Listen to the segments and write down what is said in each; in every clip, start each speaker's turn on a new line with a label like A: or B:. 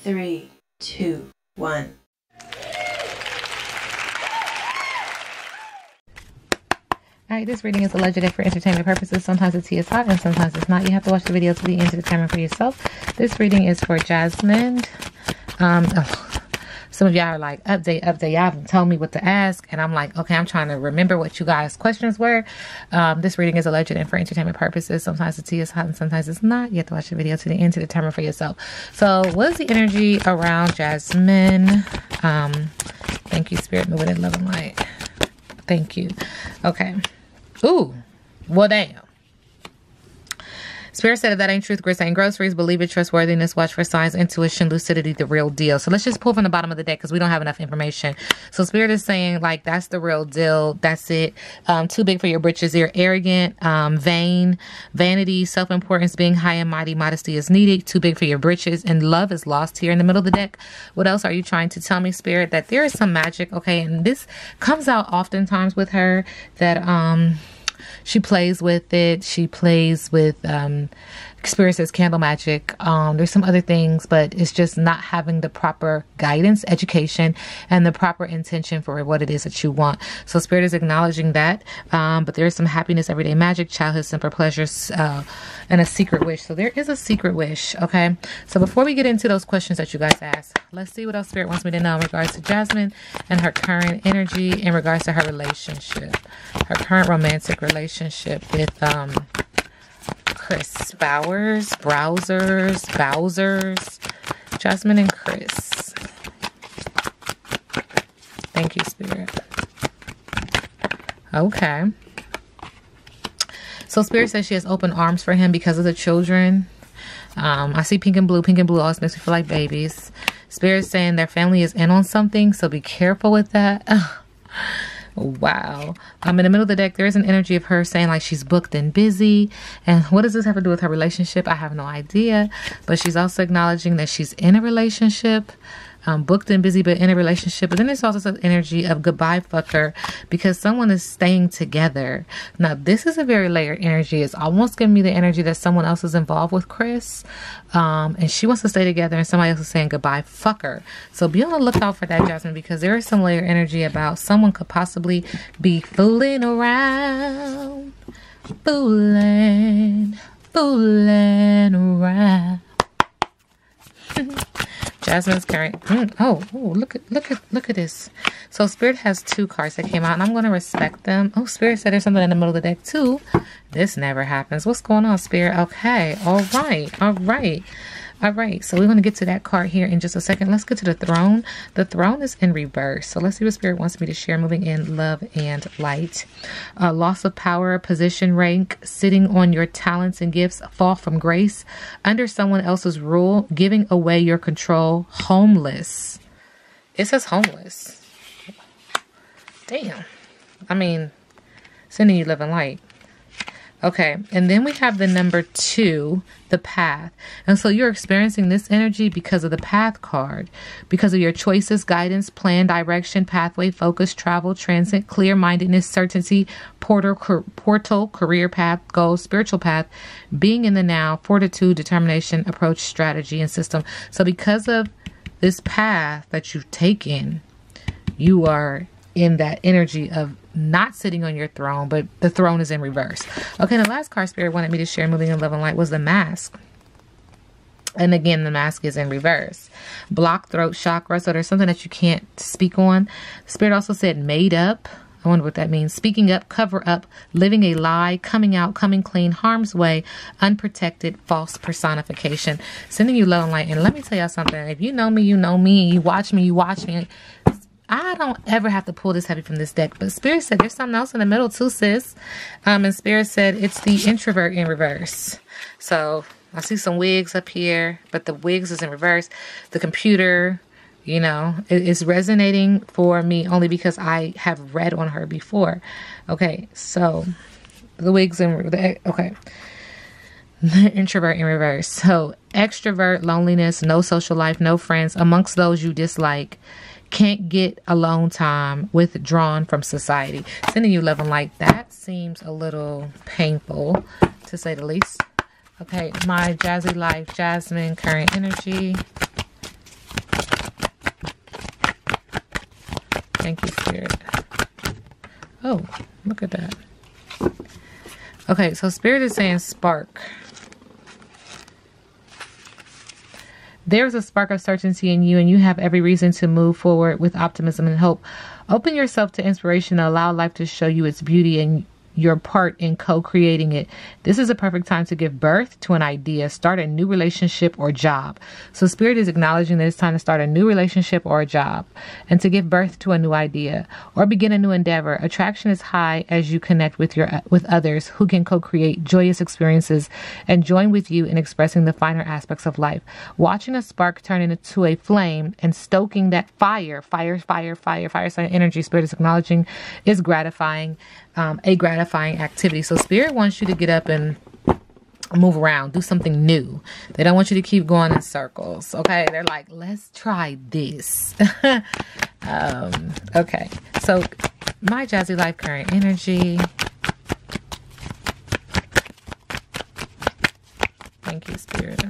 A: 3, 2, 1.
B: Alright, this reading is alleged for entertainment purposes. Sometimes the tea is hot and sometimes it's not. You have to watch the video to the end to determine for yourself. This reading is for Jasmine. Some of y'all are like, update. Y'all haven't told me what to ask. And I'm like, okay, I'm trying to remember what you guys' questions were. This reading is alleged and for entertainment purposes. Sometimes the tea is hot and sometimes it's not. You have to watch the video to the end to determine for yourself. So what is the energy around Jasmine? Thank you, Spirit, moving in love and light. Thank you. Okay. Ooh. Well, damn. Spirit said if that ain't truth, grits ain't groceries. Believe it, trustworthiness, watch for signs, intuition, lucidity, the real deal. So let's just pull from the bottom of the deck because we don't have enough information. So Spirit is saying like that's the real deal. That's it. Too big for your britches. You're arrogant, vain, vanity, self-importance, being high and mighty, modesty is needed. Too big for your britches. And love is lost here in the middle of the deck. What else are you trying to tell me, Spirit? That there is some magic. Okay. And this comes out oftentimes with her that, she plays with it. She plays with experiences, candle magic. There's some other things, but it's just not having the proper guidance, education, and the proper intention for what it is that you want. So Spirit is acknowledging that. But there's some happiness, everyday magic, childhood, simple pleasures, and a secret wish. So there is a secret wish. Okay. So before we get into those questions that you guys asked, let's see what else Spirit wants me to know in regards to Jasmine and her current energy in regards to her relationship, her current romantic relationship with, Chris Bowers, Jasmine and Chris. Thank you, Spirit. Okay. So Spirit says she has open arms for him because of the children. I see pink and blue. Pink and blue always makes me feel like babies. Spirit saying their family is in on something, so be careful with that. Wow. In the middle of the deck, there is an energy of her saying like she's booked and busy. And what does this have to do with her relationship? I have no idea. But she's also acknowledging that she's in a relationship. Booked and busy, but in a relationship. But then there's also some energy of goodbye fucker because someone is staying together. Now, this is a very layered energy. It's almost giving me the energy that someone else is involved with Chris. And she wants to stay together and somebody else is saying goodbye fucker. So be on the lookout for that, Jasmine, because there is some layered energy about someone could possibly be fooling around. Fooling around. Jasmine's carrying. Look at this. So Spirit has 2 cards that came out, and I'm going to respect them. Oh, Spirit said there's something in the middle of the deck too. This never happens. What's going on, Spirit? Okay. All right. So we're going to get to that card here in just a second. Let's get to the throne. The throne is in reverse. So let's see what Spirit wants me to share. Moving in love and light. Loss of power, position, rank, sitting on your talents and gifts, fall from grace, under someone else's rule, giving away your control, homeless. It says homeless. Damn. I mean, sending you love and light. Okay, and then we have the number 2, the path. And so you're experiencing this energy because of the path card, because of your choices, guidance, plan, direction, pathway, focus, travel, transit, clear-mindedness, certainty, portal, career path, goals, spiritual path, being in the now, fortitude, determination, approach, strategy, and system. So because of this path that you've taken, you are in that energy of not sitting on your throne, but the throne is in reverse. Okay, the last card Spirit wanted me to share, moving in love and light, was the mask. And again, the mask is in reverse. Block throat chakra, so there's something that you can't speak on. Spirit also said made up. I wonder what that means. Speaking up, cover up, living a lie, coming out, coming clean, harm's way, unprotected, false personification. Sending you love and light. And let me tell y'all something. If you know me, you know me. You watch me, you watch me. I don't ever have to pull this heavy from this deck, but Spirit said there's something else in the middle too, sis. And Spirit said it's the introvert in reverse. So I see some wigs up here, but the wigs is in reverse. The computer, you know, is resonating for me only because I have read on her before. Okay, so the wigs okay. Introvert in reverse. So extrovert, loneliness, no social life, no friends, amongst those you dislike. Can't get alone time, withdrawn from society. Sending you love and light. That seems a little painful, to say the least. Okay, my Jazzy Life, Jasmine, current energy. Oh, look at that. Okay, so Spirit is saying spark. There's a spark of certainty in you, and you have every reason to move forward with optimism and hope. Open yourself to inspiration and allow life to show you its beauty and your part in co-creating it. This is a perfect time to give birth to an idea, start a new relationship or job. So Spirit is acknowledging that it's time to start a new relationship or a job and to give birth to a new idea or begin a new endeavor. Attraction is high as you connect with others who can co-create joyous experiences and join with you in expressing the finer aspects of life. Watching a spark turn into a flame and stoking that fire sign energy, Spirit is acknowledging is gratifying. A gratifying activity. So Spirit wants you to get up and move around, do something new. They don't want you to keep going in circles. Okay, they're like, let's try this. Okay, so my Jazzy Life current energy. Thank you, Spirit.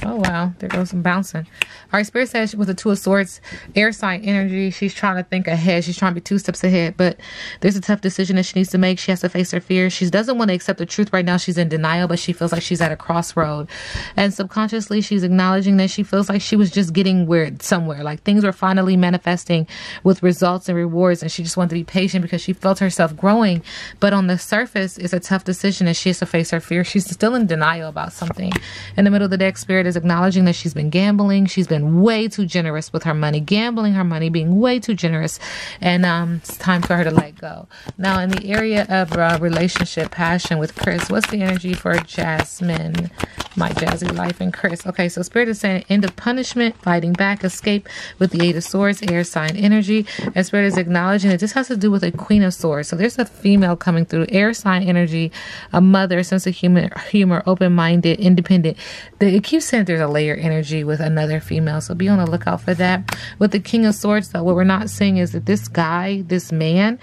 B: Oh wow, there goes some bouncing. All right, Spirit says with the Two of Swords, air sign energy, she's trying to think ahead. She's trying to be 2 steps ahead, but there's a tough decision that she needs to make. She has to face her fears. She doesn't want to accept the truth right now. She's in denial, but she feels like she's at a crossroad. And subconsciously, she's acknowledging that she feels like she was just getting somewhere. Like things were finally manifesting with results and rewards, and she just wanted to be patient because she felt herself growing. But on the surface, it's a tough decision and she has to face her fear. She's still in denial about something. In the middle of the deck, Spirit is acknowledging that she's been gambling. She's been way too generous with her money, gambling her money, being way too generous, and it's time for her to let go. Now, in the area of relationship, passion with Chris, what's the energy for Jasmine, my Jazzy Life, and Chris? Okay, so Spirit is saying end of punishment, fighting back, escape with the 8 of Swords, air sign energy, and Spirit is acknowledging that this has to do with a Queen of Swords. So there's a female coming through, air sign energy, a mother, sense of humor, open-minded, independent. It keeps saying there's a layer energy with another female, so be on the lookout for that. With the King of Swords, though, what we're not seeing is that this guy, this man,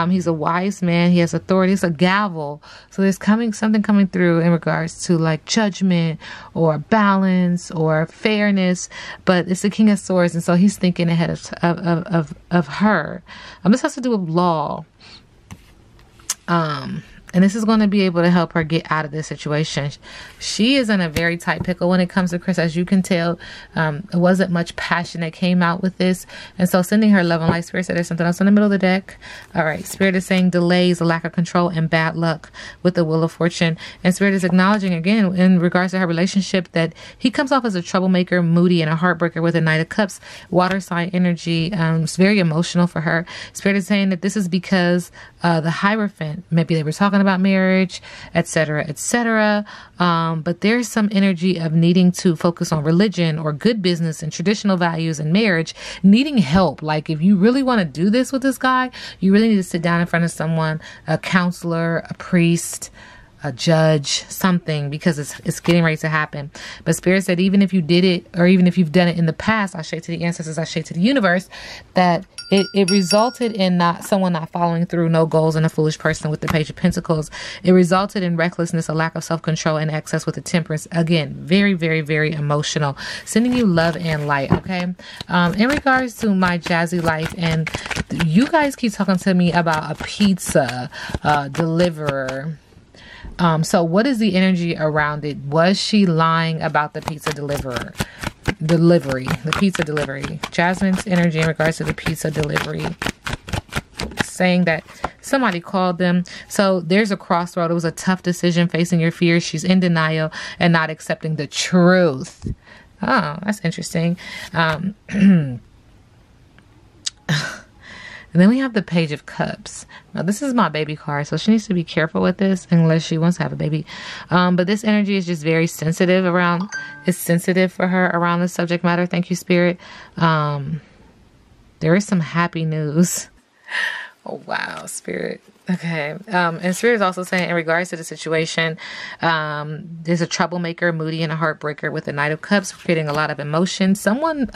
B: he's a wise man. He has authority. It's a gavel. So there's something coming through in regards to like judgment or balance or fairness, but it's the King of Swords, and so he's thinking ahead of her. This has to do with law. And this is going to be able to help her get out of this situation. She is in a very tight pickle when it comes to Chris. As you can tell, it wasn't much passion that came out with this. And so sending her love and light. Spirit said there's something else in the middle of the deck. All right. Spirit is saying delays, a lack of control, and bad luck with the Wheel of Fortune. And Spirit is acknowledging again in regards to her relationship that he comes off as a troublemaker, moody, and a heartbreaker with a Knight of Cups. Water sign energy. It's very emotional for her. Spirit is saying that this is because the Hierophant, maybe they were talking about marriage, etc., etc. But there's some energy of needing to focus on religion or good business and traditional values and marriage, needing help. Like if you really want to do this with this guy, you really need to sit down in front of someone, a counselor, a priest, a judge, something, because it's getting ready to happen. But Spirit said even if you did it, or even if you've done it in the past, I say to the ancestors, I say to the universe, that it resulted in someone not following through, no goals, and a foolish person with the Page of Pentacles. It resulted in recklessness, a lack of self-control, and excess with the Temperance. Again, very, very, very emotional. Sending you love and light, okay? In regards to my Jazzy Life, and you guys keep talking to me about a pizza deliverer. So what is the energy around it? Was she lying about the pizza delivery? The pizza delivery. Jasmine's energy in regards to the pizza delivery. Saying that somebody called them. So there's a crossroad. It was a tough decision, facing your fears. She's in denial and not accepting the truth. Oh, that's interesting. And then we have the Page of Cups. Now, this is my baby card, so she needs to be careful with this unless she wants to have a baby. But this energy is just very sensitive around, it's sensitive for her around the subject matter. Thank you, Spirit. There is some happy news Oh, wow, Spirit. Okay. And Spirit is also saying in regards to the situation, there's a troublemaker, moody, and a heartbreaker with the Knight of Cups, creating a lot of emotion. Someone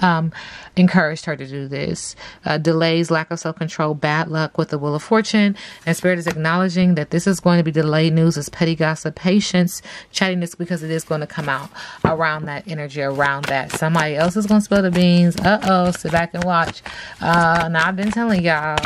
B: encouraged her to do this. Delays, lack of self-control, bad luck with the Wheel of Fortune. And Spirit is acknowledging that this is going to be delayed news, is petty gossip, patience, chattiness, because it is going to come out around that energy, around that. Somebody else is going to spill the beans. Uh-oh, sit back and watch. Now, I've been telling y'all,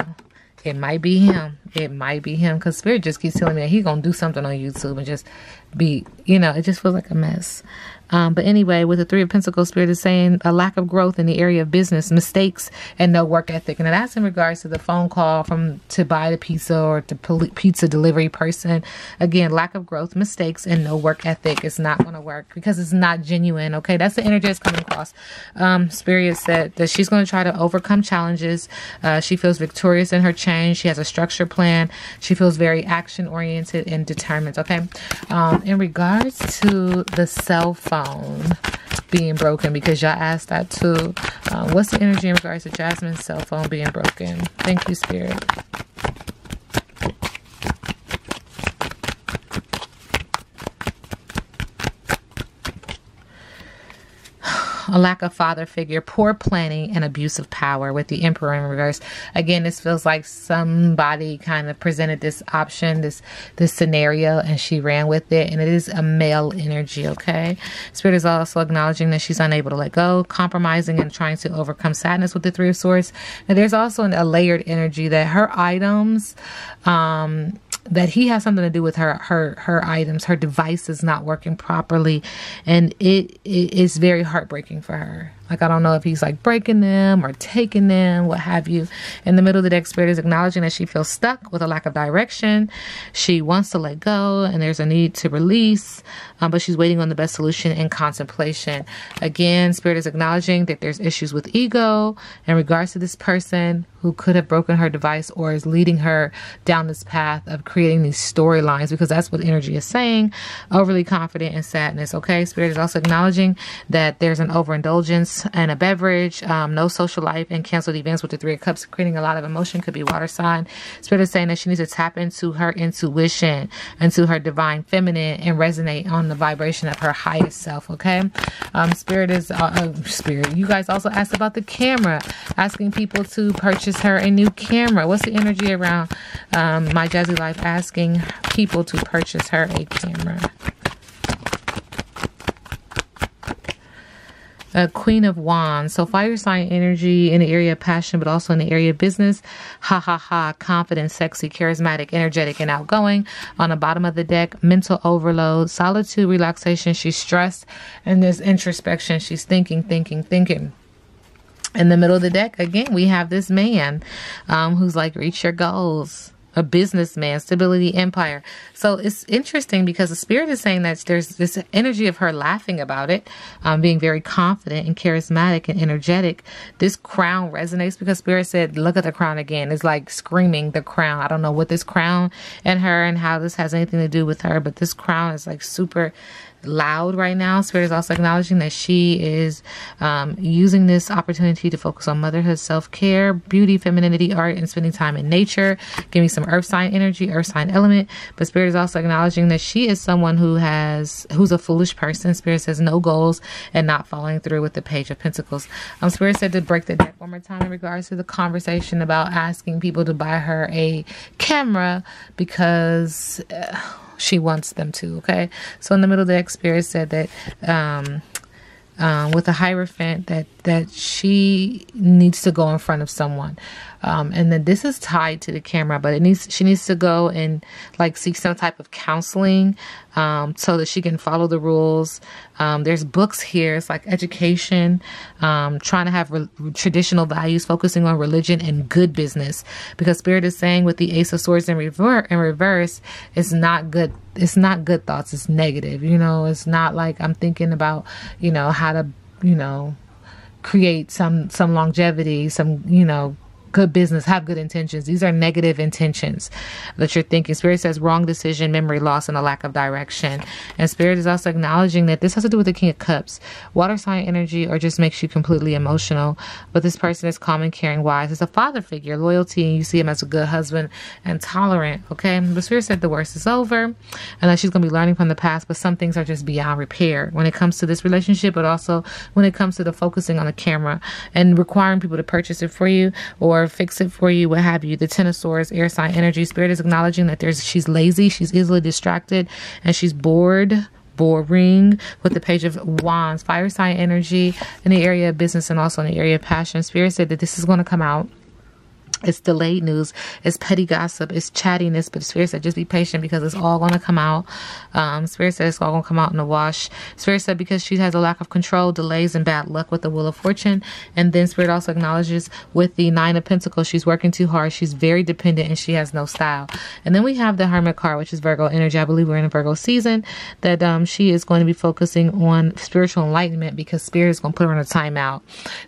B: it might be him. It might be him, because Spirit just keeps telling me that he's going to do something on YouTube and just be, you know, it just feels like a mess. But anyway, with the Three of Pentacles, Spirit is saying a lack of growth in the area of business, mistakes, and no work ethic. And that's in regards to the phone call to buy the pizza or to pizza delivery person. Again, lack of growth, mistakes, and no work ethic. It's not going to work because it's not genuine. Okay, that's the energy that's coming across. Spirit said that she's going to try to overcome challenges. She feels victorious in her change. She has a structured plan. She feels very action oriented and determined. Okay, in regards to the cell phone being broken, because y'all asked that too. What's the energy in regards to Jasmine's cell phone being broken? Thank you, Spirit. A lack of father figure, poor planning, and abuse of power with the Emperor in reverse. Again, this feels like somebody kind of presented this option, this scenario, and she ran with it. And it is a male energy, okay? Spirit is also acknowledging that she's unable to let go, compromising and trying to overcome sadness with the Three of Swords. And there's also a layered energy that her items, that he has something to do with her items. Her device is not working properly, and it is very heartbreaking for her. Like, I don't know if he's like breaking them or taking them, what have you. In the middle of the deck, Spirit is acknowledging that she feels stuck with a lack of direction. She wants to let go, and there's a need to release, but she's waiting on the best solution in contemplation. Again, Spirit is acknowledging that there's issues with ego in regards to this person who could have broken her device or is leading her down this path of creating these storylines, because that's what energy is saying. Overly confident and sadness. Okay, Spirit is also acknowledging that there's an overindulgence and a beverage, no social life, and canceled events with the Three of Cups, creating a lot of emotion. Could be water sign. Spirit is saying that she needs to tap into her intuition, into her divine feminine, and resonate on the vibration of her highest self. Okay, Spirit is Spirit. You guys also asked about the camera, asking people to purchase her a new camera. What's the energy around Myjazzylife asking people to purchase her a camera? Queen of Wands. So fire sign energy in the area of passion, but also in the area of business. Ha ha ha. Confident, sexy, charismatic, energetic, and outgoing. On the bottom of the deck, mental overload, solitude, relaxation. She's stressed, and there's introspection. She's thinking. In the middle of the deck, again, we have this man who's like, reach your goals. A businessman, stability, empire. So it's interesting because the Spirit is saying that there's this energy of her laughing about it, being very confident and charismatic and energetic. This crown resonates because Spirit said, look at the crown again. It's like screaming the crown. I don't know what this crown and her and how this has anything to do with her, but this crown is like super loud right now. Spirit is also acknowledging that she is using this opportunity to focus on motherhood, self-care, beauty, femininity, art, and spending time in nature. Give me some earth sign energy, earth sign element. But Spirit is also acknowledging that she is someone who's a foolish person. Spirit says no goals and not following through with the Page of Pentacles. Spirit said to break the deck one more time in regards to the conversation about asking people to buy her a camera because she wants them to. Okay, so in the middle of the deck, Spirit said that with the Hierophant that she needs to go in front of someone, and that this is tied to the camera, but she needs to go and like seek some type of counseling so that she can follow the rules. There's books here. It's like education, trying to have traditional values, focusing on religion and good business, because Spirit is saying with the Ace of Swords in reverse, it's not good. It's not good thoughts. It's negative. You know, it's not like I'm thinking about, you know, how to, you know, create some longevity, some, you know, good business, have good intentions. These are negative intentions that you're thinking. Spirit says wrong decision, memory loss, and a lack of direction. And Spirit is also acknowledging that this has to do with the King of Cups. Water sign energy, or just makes you completely emotional. But this person is calm and caring, wise. It's a father figure, loyalty, and you see him as a good husband and tolerant. Okay, but Spirit said the worst is over, and that she's going to be learning from the past, but some things are just beyond repair when it comes to this relationship, but also when it comes to the focusing on the camera and requiring people to purchase it for you or fix it for you, what have you. The Ten of Swords, air sign energy. Spirit is acknowledging that she's lazy, she's easily distracted, and she's boring with the Page of Wands, fire sign energy in the area of business and also in the area of passion. Spirit said that this is going to come out. It's delayed news. It's petty gossip. It's chattiness. But Spirit said just be patient because it's all going to come out. Spirit said it's all going to come out in the wash. Spirit said because she has a lack of control, delays, and bad luck with the Wheel of Fortune. And then Spirit also acknowledges with the Nine of Pentacles, she's working too hard. She's very dependent and she has no style. And then we have the Hermit card, which is Virgo energy. I believe we're in a Virgo season. That she is going to be focusing on spiritual enlightenment because Spirit is going to put her in a timeout.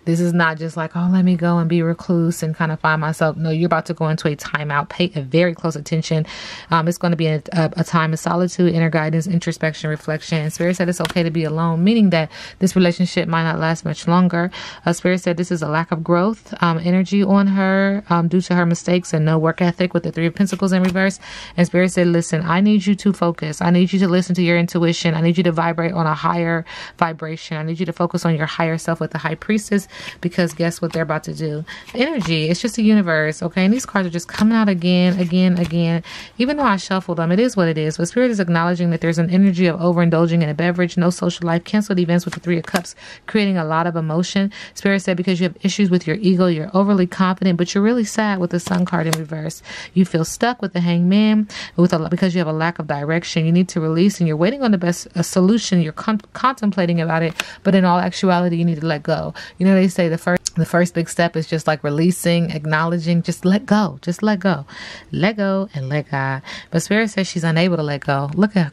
B: This is not just like, oh, let me go and be recluse and kind of find myself. No, you're about to go into a timeout. Pay a very close attention. It's going to be a time of solitude, inner guidance, introspection, reflection. And Spirit said it's okay to be alone, meaning that this relationship might not last much longer. Spirit said this is a lack of growth energy on her due to her mistakes and no work ethic with the Three of Pentacles in reverse. And Spirit said, listen, I need you to focus. I need you to listen to your intuition. I need you to vibrate on a higher vibration. I need you to focus on your higher self with the High Priestess, because guess what they're about to do? Energy, it's just a universe. Okay, and these cards are just coming out again. Even though I shuffled them, it is what it is. But Spirit is acknowledging that there's an energy of overindulging in a beverage, no social life, canceled events with the Three of Cups, creating a lot of emotion. Spirit said because you have issues with your ego, you're overly confident, but you're really sad with the Sun card in reverse. You feel stuck with the Hangman because you have a lack of direction. You need to release, and you're waiting on the best solution. You're contemplating about it, but in all actuality, you need to let go. You know, they say the first big step is just like releasing, acknowledging, just let go. Just let go. Let go and let God. But Spirit says she's unable to let go. Look at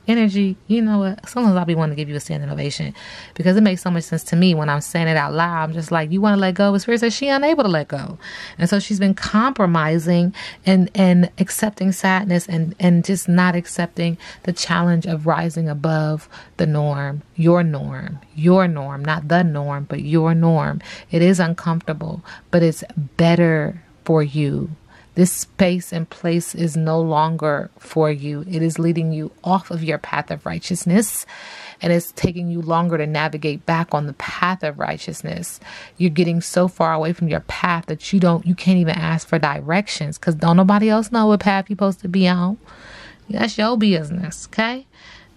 B: energy. You know what? Sometimes I'll be wanting to give you a standing ovation because it makes so much sense to me when I'm saying it out loud. I'm just like, you want to let go? But Spirit says she's unable to let go. And so she's been compromising and accepting sadness and just not accepting the challenge of rising above the norm. Your norm, not the norm, but your norm. It is uncomfortable, but it's better for you. This space and place is no longer for you. It is leading you off of your path of righteousness, and it's taking you longer to navigate back on the path of righteousness. You're getting so far away from your path that you can't even ask for directions because don't nobody else know what path you're supposed to be on. That's your business, okay?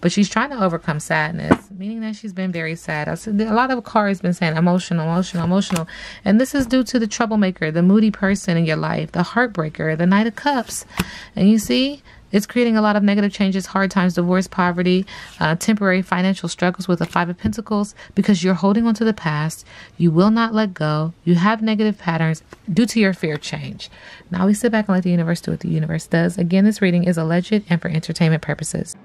B: But she's trying to overcome sadness, meaning that she's been very sad. I said a lot of cards been saying emotional. And this is due to the troublemaker, the moody person in your life, the heartbreaker, the Knight of Cups. And you see, it's creating a lot of negative changes, hard times, divorce, poverty, temporary financial struggles with the Five of Pentacles because you're holding on to the past. You will not let go. You have negative patterns due to your fear of change. Now we sit back and let the universe do what the universe does. Again, this reading is alleged and for entertainment purposes.